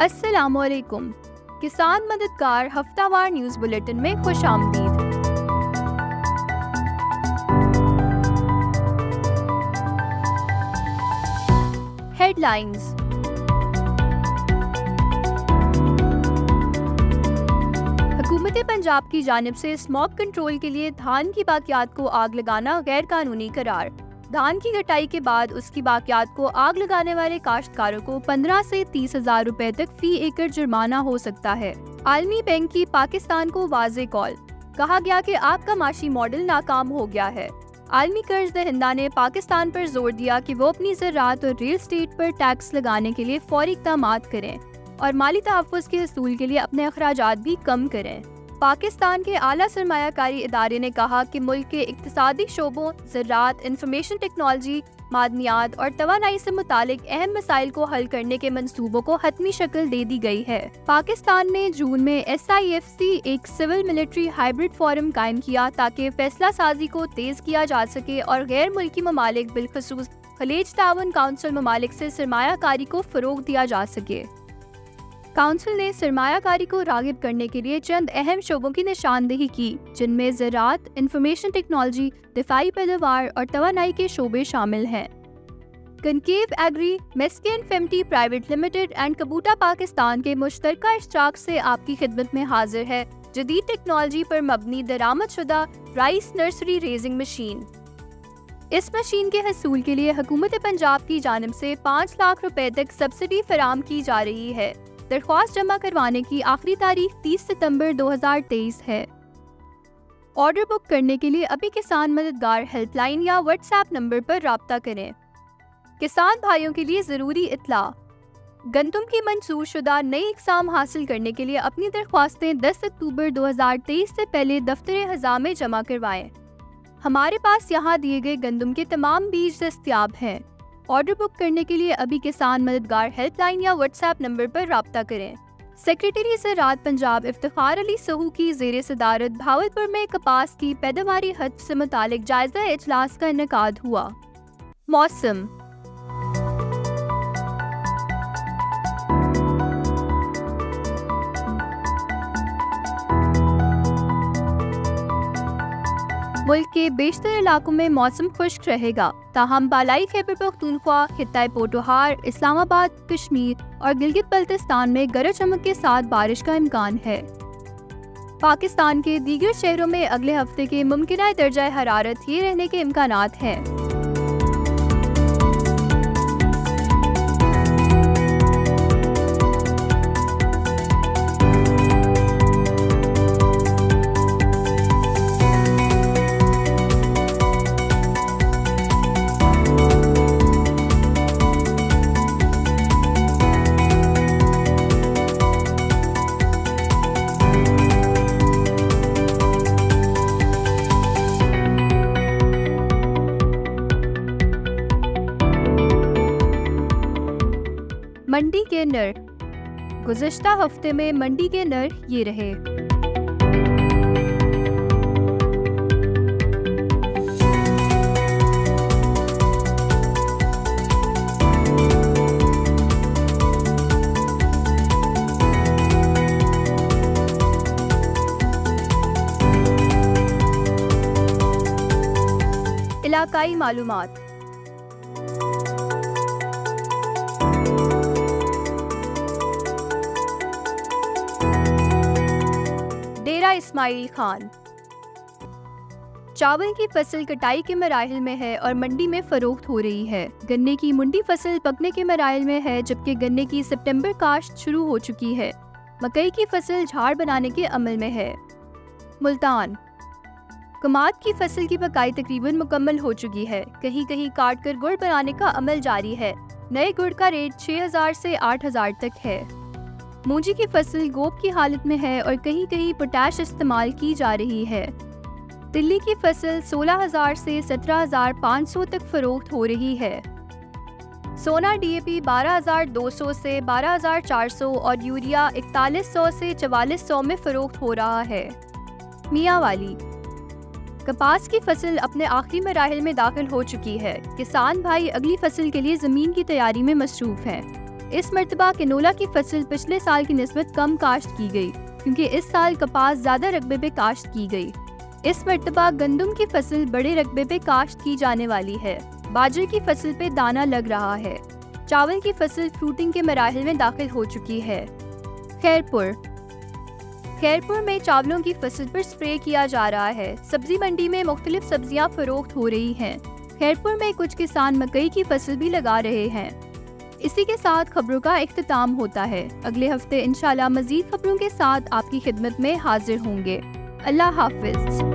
अस्सलामुअलैकुम। किसान मददगार हफ्तावार न्यूज़ बुलेटिन में खुशामदीद। हेडलाइंस। हुकूमत पंजाब की जानिब से स्मॉग कंट्रोल के लिए धान की बाकियात को आग लगाना गैर कानूनी करार। धान की कटाई के बाद उसकी बाकियात को आग लगाने वाले काश्तकारों को 15 से 30,000 रुपए तक फी एकड़ जुर्माना हो सकता है। आलमी बैंक की पाकिस्तान को वाज़े कॉल। कहा गया कि आपका माशी मॉडल नाकाम हो गया है। आलमी कर्ज दहिंदा ने पाकिस्तान पर जोर दिया कि वो अपनी ज़राअत और रियल एस्टेट पर टैक्स लगाने के लिए फौरी इक़दामात करें और माली तहफ़्फ़ुज़ के हसूल के लिए अपने अखराजात भी कम करें। पाकिस्तान के आला सरमायाकारी इदारे ने कहा कि मुल्क के इक़्तिसादी शोबों ज़राअत, इंफॉर्मेशन टेक्नोलॉजी, मादनियात और तवानाई से मुतालिक अहम मसाइल को हल करने के मंसूबों को हतमी शक्ल दे दी गई है। पाकिस्तान ने जून में SIFC एक सिविल मिलिट्री हाइब्रिड फोरम कायम किया ताकि फैसला साजी को तेज़ किया जा सके और गैर मुल्की ममालिक बिलखसूस खलीज ताउन काउंसिल ममालिक से सरमायाकारी को फ़रोग दिया जा सके। काउंसिल ने सरमायाकारी को रागिब करने के लिए चंद अहम शोबों की निशानदेही की, जिनमें ज़राअत, इंफॉर्मेशन टेक्नोलॉजी, दिफाई पैदावार और तवानाई के शोबे शामिल हैं। कनकेव एग्री, मेस्किन फेमटी private limited and Kubota Pakistan के मुश्तरका इश्तराक से आपकी खिदमत में हाजिर है जदीद टेक्नोलॉजी पर मबनी दरामदशुदा राइस नर्सरी रेजिंग मशीन। इस मशीन के हसूल के लिए हुकूमत पंजाब की जानिब से 5 लाख रुपए तक सब्सिडी फराम की जा रही है। दरख्वास्त जमा करवाने की आखिरी तारीख 30 सितंबर 2023 है। ऑर्डर बुक करने के लिए अभी किसान मददगार हेल्पलाइन या व्हाट्सएप नंबर पर राब्ता करें। किसान भाइयों के लिए ज़रूरी इत्तला। गंदम की मंजूर शुदा नई इक़साम हासिल करने के लिए अपनी दरख्वास्तें 10 अक्टूबर 2023 से पहले दफ्तर हज़ा में जमा करवाएं। हमारे पास यहाँ दिए गए गंदम के तमाम बीज दस्तयाब हैं। ऑर्डर बुक करने के लिए अभी किसान मददगार हेल्पलाइन या व्हाट्सएप नंबर पर राब्ता करें। सेक्रेटरी ज़राअत पंजाब इफ्तिखार अली सहू की ज़ेरे सदारत भावलपुर में कपास की पैदावारी हद से मुतालिक जायजा इजलास का इनेकाद हुआ। मौसम। मुल्क के बेशतर इलाकों में मौसम खुश्क रहेगा, ताहम बालाई खैबर पख्तूनख्वा, खित्ताए पोटोहार, इस्लामाबाद, कश्मीर और गिलगित बल्तिस्तान में गरज चमक के साथ बारिश का इम्कान है। पाकिस्तान के दीगर शहरों में अगले हफ्ते के मुमकिना दर्जा हरारत ये रहने के इम्कानात हैं। मंडी के नर। गुज़श्ता हफ्ते में मंडी के नर ये रहे। इलाकाई मालूमात। डेरा इस्माइल खान। चावल की फसल कटाई के मराहिल में है और मंडी में फरोख्त हो रही है। गन्ने की मुंडी फसल पकने के मराहिल में है, जबकि गन्ने की सितंबर काश्त शुरू हो चुकी है। मकई की फसल झाड़ बनाने के अमल में है। मुल्तान। कमाद की फसल की पकाई तकरीबन मुकम्मल हो चुकी है। कहीं कहीं काट कर गुड़ बनाने का अमल जारी है। नए गुड़ का रेट 6,000 से 8,000 तक है। मूंजी की फसल गोब की हालत में है और कहीं कहीं पोटाश इस्तेमाल की जा रही है। तिल्ली की फसल 16,000 से 17,500 तक फरोख्त हो रही है। सोना DAP 12,200 से 12,400 और यूरिया 4100 से 4400 में फरोख्त हो रहा है। मियांवाली। कपास की फसल अपने आखिरी मराहिल में दाखिल हो चुकी है। किसान भाई अगली फसल के लिए ज़मीन की तैयारी में मसरूफ़ हैं। इस मर्तबा कैनोला की फसल पिछले साल की निस्बत कम काश्त की गई, क्योंकि इस साल कपास ज्यादा रकबे पे काश्त की गई। इस मर्तबा गंदम की फसल बड़े रकबे पे काश्त की जाने वाली है। बाजरे की फसल पे दाना लग रहा है। चावल की फसल फ्रूटिंग के मराहिल में दाखिल हो चुकी है। खैरपुर में चावलों की फसल पर स्प्रे किया जा रहा है। सब्जी मंडी में मुख्तलिफ सब्जियां फरोख्त हो रही हैं। खैरपुर में कुछ किसान मकई की फसल भी लगा रहे हैं। इसी के साथ खबरों का इख्तिताम होता है। अगले हफ्ते इंशाल्लाह मजीद खबरों के साथ आपकी खिदमत में हाजिर होंगे। अल्लाह हाफिज।